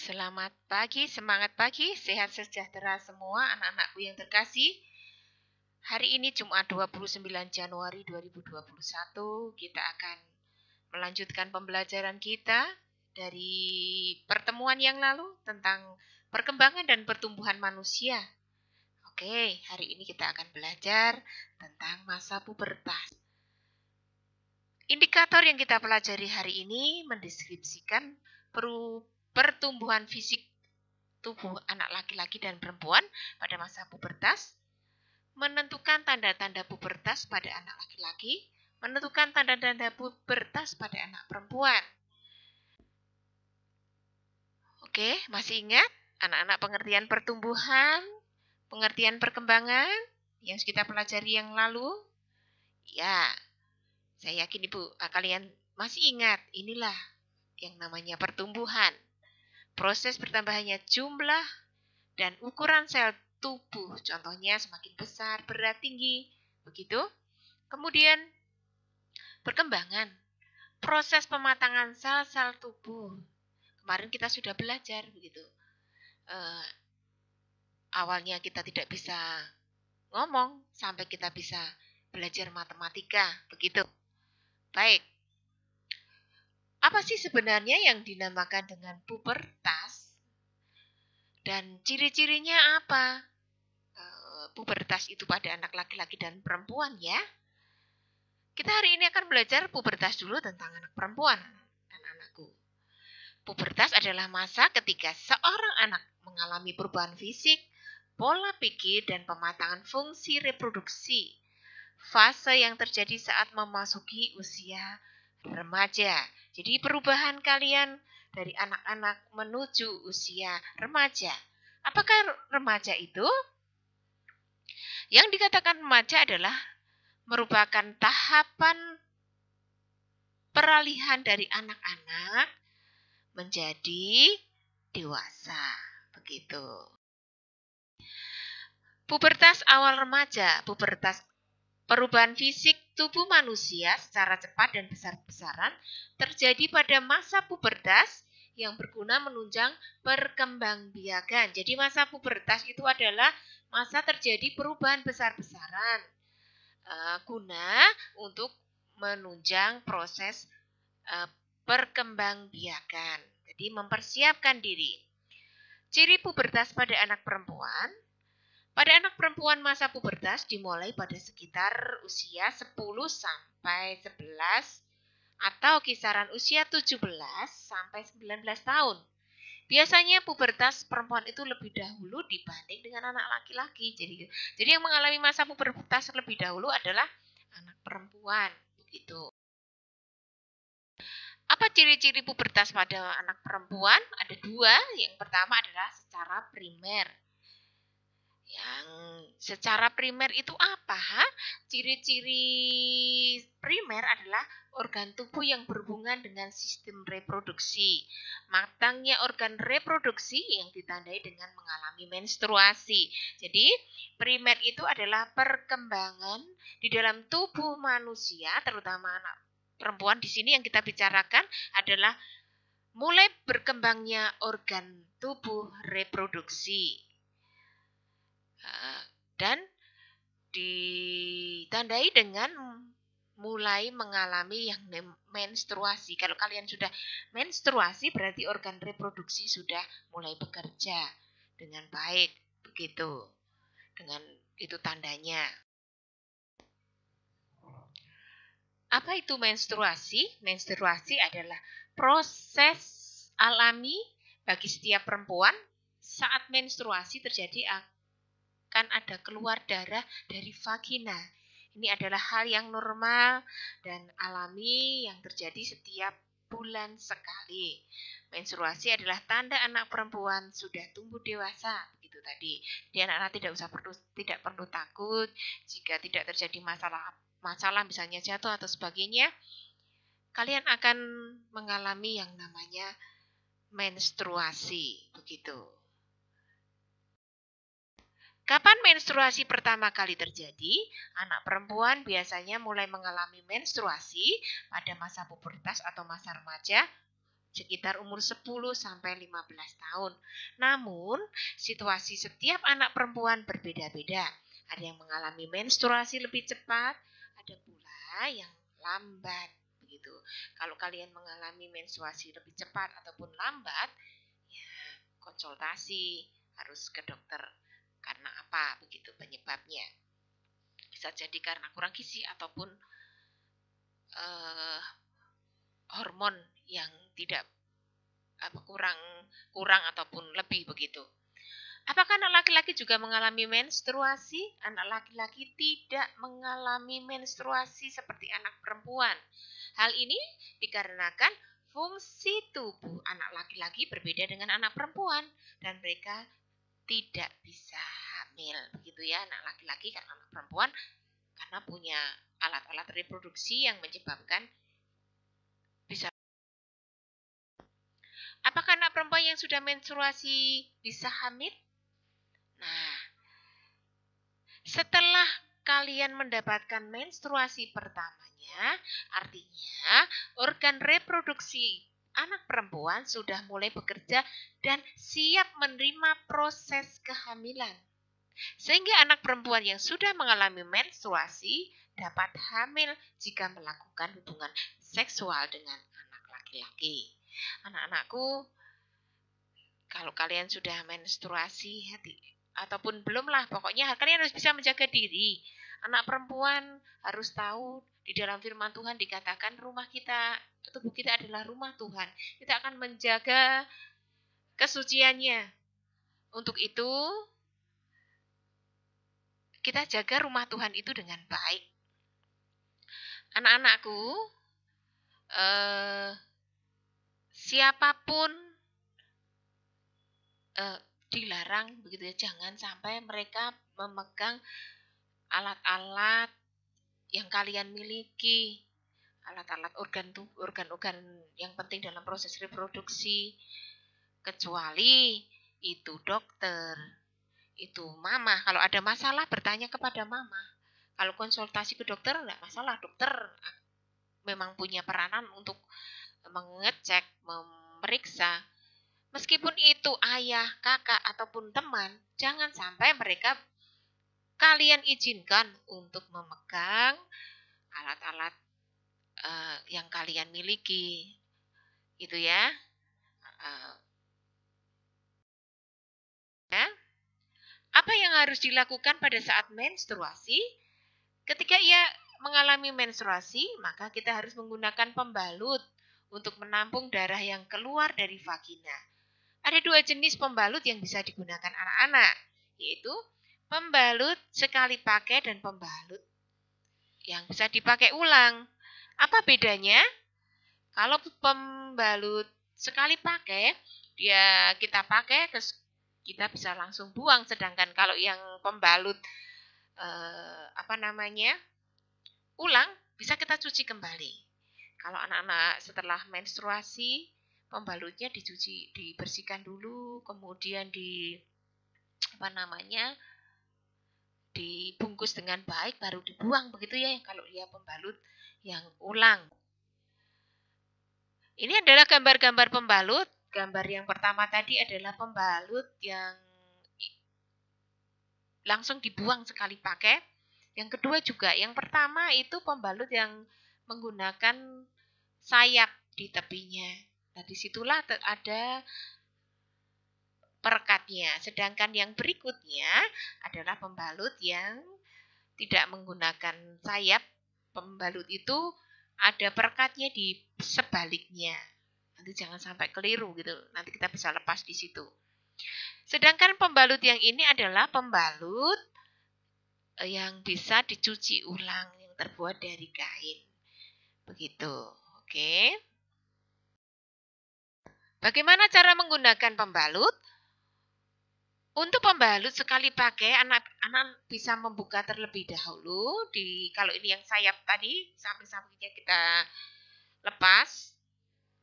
Selamat pagi, semangat pagi, sehat sejahtera semua anak-anakku yang terkasih. Hari ini Jumat 29 Januari 2021, kita akan melanjutkan pembelajaran kita dari pertemuan yang lalu tentang perkembangan dan pertumbuhan manusia. Oke, hari ini kita akan belajar tentang masa pubertas. Indikator yang kita pelajari hari ini mendeskripsikan pertumbuhan fisik tubuh anak laki-laki dan perempuan pada masa pubertas, menentukan tanda-tanda pubertas pada anak laki-laki, menentukan tanda-tanda pubertas pada anak perempuan. Oke, masih ingat anak-anak pengertian pertumbuhan, pengertian perkembangan yang kita pelajari yang lalu? Ya, saya yakin Ibu kalian masih ingat, inilah yang namanya pertumbuhan. Proses bertambahnya jumlah dan ukuran sel tubuh, contohnya semakin besar, berat, tinggi, begitu. Kemudian perkembangan, proses pematangan sel-sel tubuh. Kemarin kita sudah belajar, begitu. Awalnya kita tidak bisa ngomong, sampai kita bisa belajar matematika, begitu. Baik, apa sih sebenarnya yang dinamakan dengan pubertas? Dan ciri-cirinya apa? Pubertas itu pada anak laki-laki dan perempuan ya. Kita hari ini akan belajar pubertas dulu tentang anak perempuan dan anakku. Pubertas adalah masa ketika seorang anak mengalami perubahan fisik, pola pikir, dan pematangan fungsi reproduksi. Fase yang terjadi saat memasuki usia remaja. Jadi perubahan kalian dari anak-anak menuju usia remaja. Apakah remaja itu? Yang dikatakan remaja adalah merupakan tahapan peralihan dari anak-anak menjadi dewasa. Begitu. Pubertas awal remaja, pubertas perubahan fisik tubuh manusia secara cepat dan besar-besaran terjadi pada masa pubertas yang berguna menunjang perkembangbiakan. Jadi masa pubertas itu adalah masa terjadi perubahan besar-besaran guna untuk menunjang proses perkembangbiakan. Jadi mempersiapkan diri. Ciri pubertas pada anak perempuan. Pada anak perempuan masa pubertas dimulai pada sekitar usia 10 sampai 11 atau kisaran usia 17 sampai 19 tahun. Biasanya pubertas perempuan itu lebih dahulu dibanding dengan anak laki-laki. Jadi yang mengalami masa pubertas lebih dahulu adalah anak perempuan, begitu. Apa ciri-ciri pubertas pada anak perempuan? Ada dua. Yang pertama adalah secara primer. Yang secara primer itu apa? Ciri-ciri primer adalah organ tubuh yang berhubungan dengan sistem reproduksi. Matangnya organ reproduksi yang ditandai dengan mengalami menstruasi. Jadi, primer itu adalah perkembangan di dalam tubuh manusia, terutama anak perempuan. Di sini yang kita bicarakan adalah mulai berkembangnya organ tubuh reproduksi. Dan ditandai dengan mulai mengalami yang menstruasi. Kalau kalian sudah menstruasi berarti organ reproduksi sudah mulai bekerja dengan baik, begitu. Dengan itu tandanya. Apa itu menstruasi? Menstruasi adalah proses alami bagi setiap perempuan. Saat menstruasi terjadi akan ada keluar darah dari vagina. Ini adalah hal yang normal dan alami yang terjadi setiap bulan sekali. Menstruasi adalah tanda anak perempuan sudah tumbuh dewasa, begitu tadi. Jadi anak-anak tidak perlu takut jika tidak terjadi masalah misalnya jatuh atau sebagainya. Kalian akan mengalami yang namanya menstruasi, begitu. Kapan menstruasi pertama kali terjadi? Anak perempuan biasanya mulai mengalami menstruasi pada masa pubertas atau masa remaja sekitar umur 10 sampai 15 tahun. Namun, situasi setiap anak perempuan berbeda-beda. Ada yang mengalami menstruasi lebih cepat, ada pula yang lambat. Begitu. Kalau kalian mengalami menstruasi lebih cepat ataupun lambat, ya konsultasi, harus ke dokter. Karena apa? Begitu penyebabnya. Bisa jadi karena kurang gizi ataupun hormon yang tidak kurang ataupun lebih begitu. Apakah anak laki-laki juga mengalami menstruasi? Anak laki-laki tidak mengalami menstruasi seperti anak perempuan. Hal ini dikarenakan fungsi tubuh anak laki-laki berbeda dengan anak perempuan dan mereka tidak bisa hamil. Begitu ya, anak laki-laki kan anak perempuan karena punya alat-alat reproduksi yang menyebabkan bisa. Apakah anak perempuan yang sudah menstruasi bisa hamil? Nah, setelah kalian mendapatkan menstruasi pertamanya, artinya organ reproduksi anak perempuan sudah mulai bekerja dan siap menerima proses kehamilan. Sehingga anak perempuan yang sudah mengalami menstruasi dapat hamil jika melakukan hubungan seksual dengan anak laki-laki. Anak-anakku, kalau kalian sudah menstruasi ataupun belum lah, pokoknya kalian harus bisa menjaga diri. Anak perempuan harus tahu di dalam firman Tuhan dikatakan rumah kita, tubuh kita adalah rumah Tuhan. Kita akan menjaga kesuciannya. Untuk itu, kita jaga rumah Tuhan itu dengan baik. Anak-anakku, siapapun dilarang begitu ya, jangan sampai mereka memegang alat-alat yang kalian miliki, alat-alat organ-organ yang penting dalam proses reproduksi, kecuali itu dokter, itu mama. Kalau ada masalah bertanya kepada mama. Kalau konsultasi ke dokter enggak masalah, dokter memang punya peranan untuk mengecek, memeriksa. Meskipun itu ayah, kakak, ataupun teman, jangan sampai mereka kalian izinkan untuk memegang alat-alat yang kalian miliki. Gitu ya. Apa yang harus dilakukan pada saat menstruasi? Ketika ia mengalami menstruasi, maka kita harus menggunakan pembalut untuk menampung darah yang keluar dari vagina. Ada 2 jenis pembalut yang bisa digunakan anak-anak, yaitu pembalut sekali pakai dan pembalut yang bisa dipakai ulang. Apa bedanya? Kalau pembalut sekali pakai, kita pakai, terus kita bisa langsung buang. Sedangkan kalau yang pembalut ulang, bisa kita cuci kembali. Kalau anak-anak setelah menstruasi, pembalutnya dibersihkan dulu, kemudian dibungkus dengan baik, baru dibuang begitu ya. Kalau dia pembalut yang ulang. Ini adalah gambar-gambar pembalut. Gambar yang pertama tadi adalah pembalut yang langsung dibuang sekali pakai. Yang kedua juga, yang pertama itu pembalut yang menggunakan sayap di tepinya. Nah, disitulah ada perekatnya. Sedangkan yang berikutnya adalah pembalut yang tidak menggunakan sayap. Pembalut itu ada perekatnya di sebaliknya. Nanti jangan sampai keliru gitu. Nanti kita bisa lepas di situ. Sedangkan pembalut yang ini adalah pembalut yang bisa dicuci ulang, yang terbuat dari kain. Begitu. Oke. Bagaimana cara menggunakan pembalut? Untuk pembalut sekali pakai, anak-anak bisa membuka terlebih dahulu. Kalau ini yang sayap tadi, samping-sampingnya kita lepas.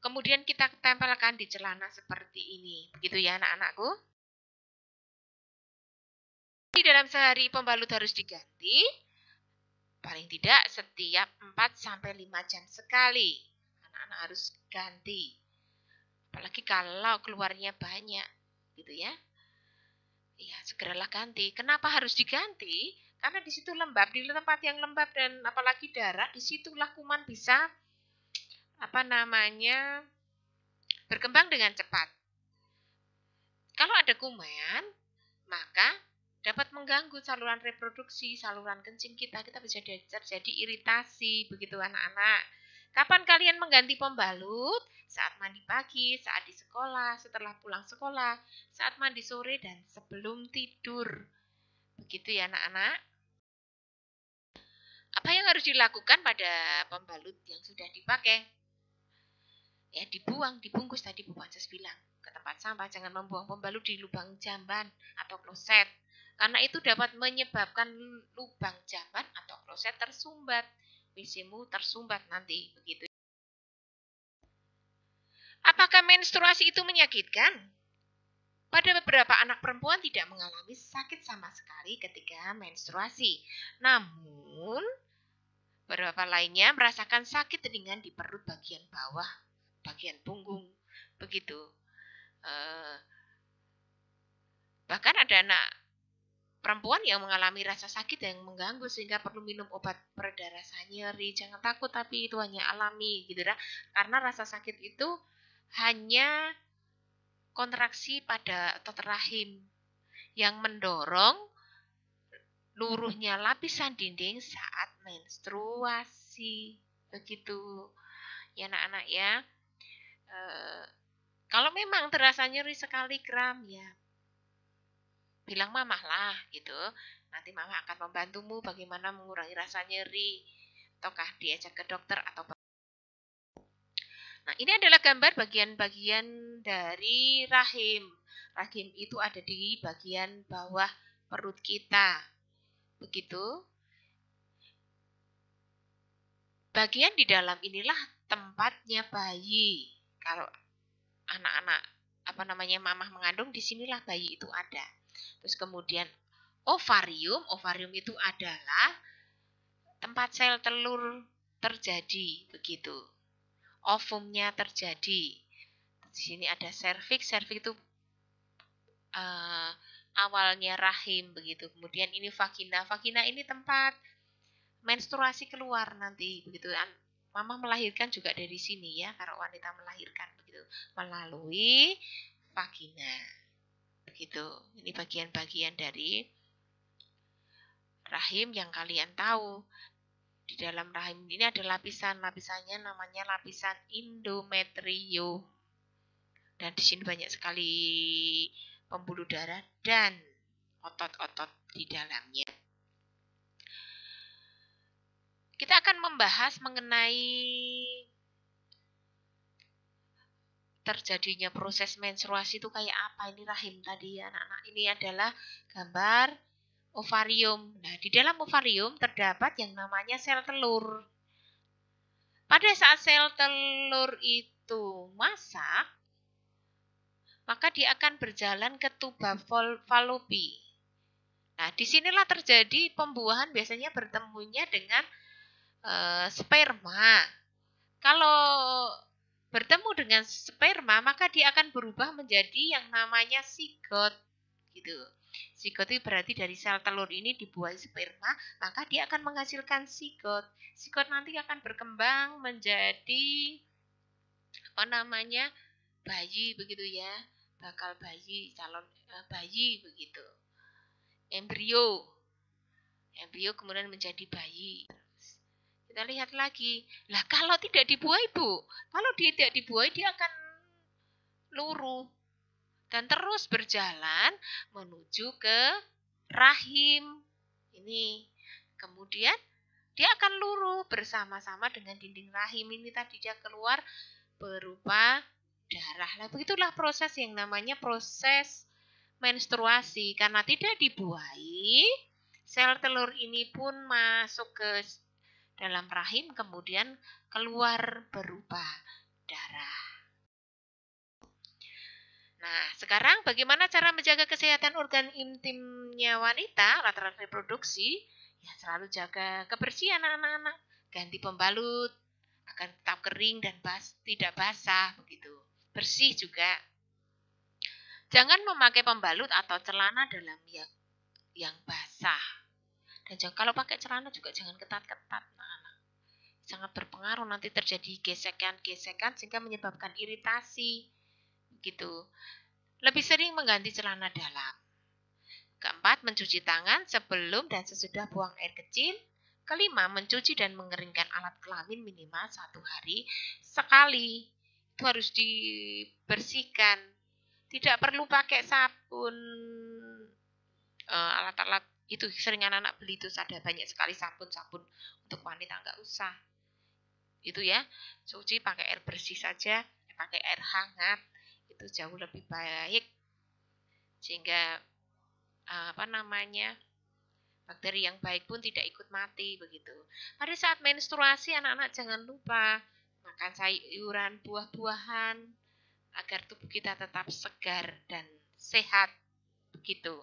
Kemudian kita tempelkan di celana seperti ini. Begitu ya anak-anakku. Di dalam sehari pembalut harus diganti. Paling tidak setiap 4-5 jam sekali. Anak-anak harus ganti. Apalagi kalau keluarnya banyak, gitu ya. Ya, segeralah ganti. Kenapa harus diganti? Karena di situ lembab, di tempat yang lembab dan apalagi darah, disitulah kuman bisa berkembang dengan cepat. Kalau ada kuman, maka dapat mengganggu saluran reproduksi, saluran kencing kita bisa terjadi iritasi, begitu anak-anak. Kapan kalian mengganti pembalut? Saat mandi pagi, saat di sekolah, setelah pulang sekolah, saat mandi sore, dan sebelum tidur. Begitu ya anak-anak. Apa yang harus dilakukan pada pembalut yang sudah dipakai? Ya dibuang, dibungkus tadi Bu Panses bilang. Ke tempat sampah, jangan membuang pembalut di lubang jamban atau kloset. Karena itu dapat menyebabkan lubang jamban atau kloset tersumbat. WC-mu tersumbat nanti, begitu. Apakah menstruasi itu menyakitkan? Pada beberapa anak perempuan tidak mengalami sakit sama sekali ketika menstruasi. Namun, beberapa lainnya merasakan sakit ringan di perut bagian bawah, bagian punggung, begitu. Bahkan ada anak perempuan yang mengalami rasa sakit yang mengganggu sehingga perlu minum obat pereda rasa nyeri. Jangan takut, tapi itu hanya alami gitu ya. Karena rasa sakit itu hanya kontraksi pada otot rahim yang mendorong luruhnya lapisan dinding saat menstruasi. Begitu ya anak-anak ya. Kalau memang terasa nyeri sekali kram ya bilang mamah lah gitu. Nanti mamah akan membantumu bagaimana mengurangi rasa nyeri. Ataukah diajak ke dokter atau. Nah, ini adalah gambar bagian-bagian dari rahim. Rahim itu ada di bagian bawah perut kita. Begitu. Bagian di dalam inilah tempatnya bayi. Kalau anak-anak mamah mengandung, disinilah bayi itu ada. Terus kemudian ovarium itu adalah tempat sel telur terjadi, begitu. Ovumnya terjadi. Di sini ada serviks itu awalnya rahim, begitu. Kemudian ini vagina ini tempat menstruasi keluar nanti, begitu. Mama melahirkan juga dari sini ya, kalau wanita melahirkan begitu, melalui vagina. Begitu. Ini bagian-bagian dari rahim yang kalian tahu. Di dalam rahim ini ada lapisannya namanya lapisan endometrium. Dan di sini banyak sekali pembuluh darah dan otot-otot di dalamnya. Kita akan membahas mengenai terjadinya proses menstruasi itu kayak apa. Ini rahim tadi ya anak-anak. Ini adalah gambar ovarium. Nah, di dalam ovarium terdapat yang namanya sel telur. Pada saat sel telur itu masak, maka dia akan berjalan ke tuba Fallopi. Nah, disinilah terjadi pembuahan, biasanya bertemunya dengan sperma. Kalau bertemu dengan sperma, maka dia akan berubah menjadi yang namanya sigot. Gitu. Sigot itu berarti dari sel telur ini dibuahi sperma, maka dia akan menghasilkan sigot. Sigot nanti akan berkembang menjadi bayi, begitu ya. Bakal bayi, calon bayi, begitu. Embrio kemudian menjadi bayi. Kita lihat lagi. Lah kalau tidak dibuahi, Bu. Kalau dia tidak dibuahi, dia akan luruh. Dan terus berjalan menuju ke rahim. Ini. Kemudian dia akan luruh bersama-sama dengan dinding rahim. Ini tadi dia keluar berupa darah. Nah, begitulah proses yang namanya proses menstruasi. Karena tidak dibuahi, sel telur ini pun masuk ke dalam rahim, kemudian keluar berupa darah. Nah, sekarang bagaimana cara menjaga kesehatan organ intimnya wanita, alat reproduksi? Ya, selalu jaga kebersihan anak-anak. Ganti pembalut agar tetap kering dan tidak basah, begitu. bersih juga. Jangan memakai pembalut atau celana dalam yang basah. Dan kalau pakai celana juga jangan ketat-ketat. Sangat berpengaruh, nanti terjadi gesekan-gesekan sehingga menyebabkan iritasi. Gitu. Lebih sering mengganti celana dalam. Keempat, mencuci tangan sebelum dan sesudah buang air kecil. Kelima, mencuci dan mengeringkan alat kelamin minimal 1 hari sekali. Itu harus dibersihkan. Tidak perlu pakai sabun. Alat-alat itu sering anak-anak beli itu ada banyak sekali sabun-sabun untuk wanita, nggak usah. Itu ya, cuci pakai air bersih saja, pakai air hangat. Itu jauh lebih baik. Sehingga bakteri yang baik pun tidak ikut mati begitu. Pada saat menstruasi anak-anak jangan lupa makan sayuran, buah-buahan agar tubuh kita tetap segar dan sehat begitu.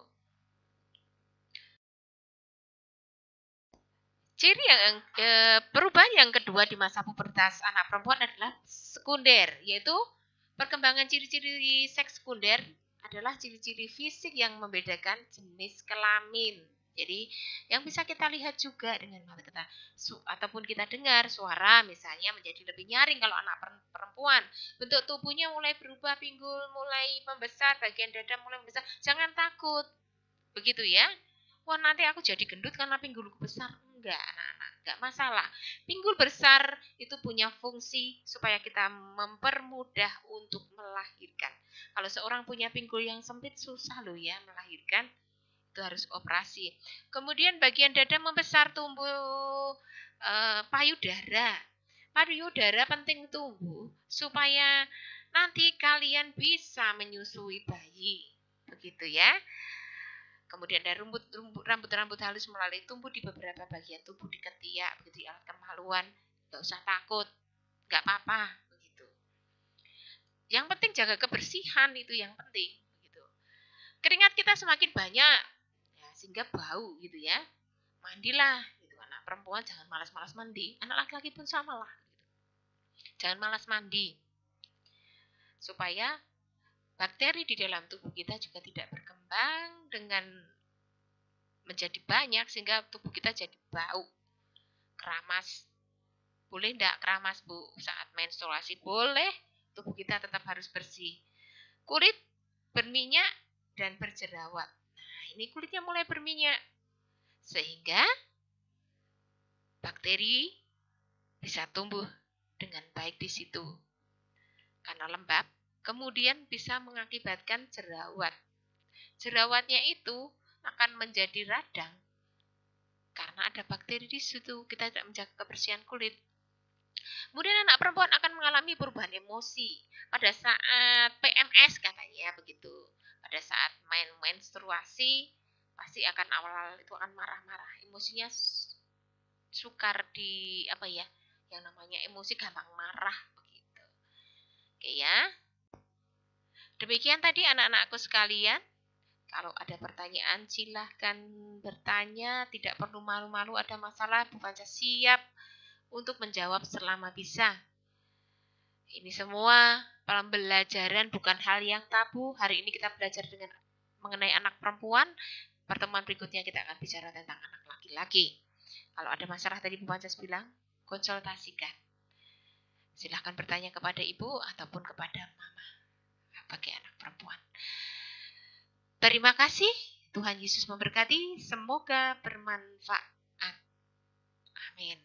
Ciri yang perubahan yang kedua di masa pubertas anak perempuan adalah sekunder, yaitu perkembangan ciri-ciri seks sekunder adalah ciri-ciri fisik yang membedakan jenis kelamin. Jadi yang bisa kita lihat juga dengan mata kita ataupun kita dengar suara misalnya menjadi lebih nyaring kalau anak perempuan. Bentuk tubuhnya mulai berubah, pinggul mulai membesar, bagian dada mulai membesar. Jangan takut. Begitu ya. Wah, nanti aku jadi gendut karena pinggulku besar. Enggak, anak-anak, enggak masalah. Pinggul besar itu punya fungsi supaya kita mempermudah untuk melahirkan. Kalau seorang punya pinggul yang sempit, susah loh ya melahirkan. Itu harus operasi. Kemudian bagian dada membesar, tumbuh payudara. Payudara penting tumbuh supaya nanti kalian bisa menyusui bayi. Begitu ya. Kemudian ada rambut halus melalui tumbuh di beberapa bagian tubuh di ketiak, begitu di alat kemaluan. Gak usah takut, gak apa-apa begitu. Yang penting jaga kebersihan, itu yang penting begitu. Keringat kita semakin banyak ya, sehingga bau gitu ya. Mandilah gitu. Anak perempuan jangan malas-malas mandi, anak laki-laki pun sama lah gitu. Jangan malas mandi supaya bakteri di dalam tubuh kita juga tidak berkembang dengan menjadi banyak sehingga tubuh kita jadi bau. Keramas. Boleh enggak keramas, Bu? Saat menstruasi boleh, tubuh kita tetap harus bersih. Kulit berminyak dan berjerawat. Nah, ini kulitnya mulai berminyak. Sehingga bakteri bisa tumbuh dengan baik di situ. Karena lembab, kemudian bisa mengakibatkan jerawat. Jerawatnya itu akan menjadi radang karena ada bakteri di situ. Kita tidak menjaga kebersihan kulit. Kemudian anak perempuan akan mengalami perubahan emosi pada saat PMS katanya begitu. Pada saat menstruasi pasti akan awal itu akan marah-marah. Emosinya sukar yang namanya emosi gampang marah begitu. Oke ya. Demikian tadi anak-anakku sekalian. Kalau ada pertanyaan silahkan bertanya, tidak perlu malu-malu. Ada masalah Bu Panca siap untuk menjawab selama bisa. Ini semua pembelajaran bukan hal yang tabu. Hari ini kita belajar mengenai anak perempuan. Pertemuan berikutnya kita akan bicara tentang anak laki-laki. Kalau ada masalah tadi Bu Panca bilang, konsultasikan. Silahkan bertanya kepada ibu ataupun kepada mama bagi anak perempuan. Terima kasih. Tuhan Yesus memberkati. Semoga bermanfaat. Amin.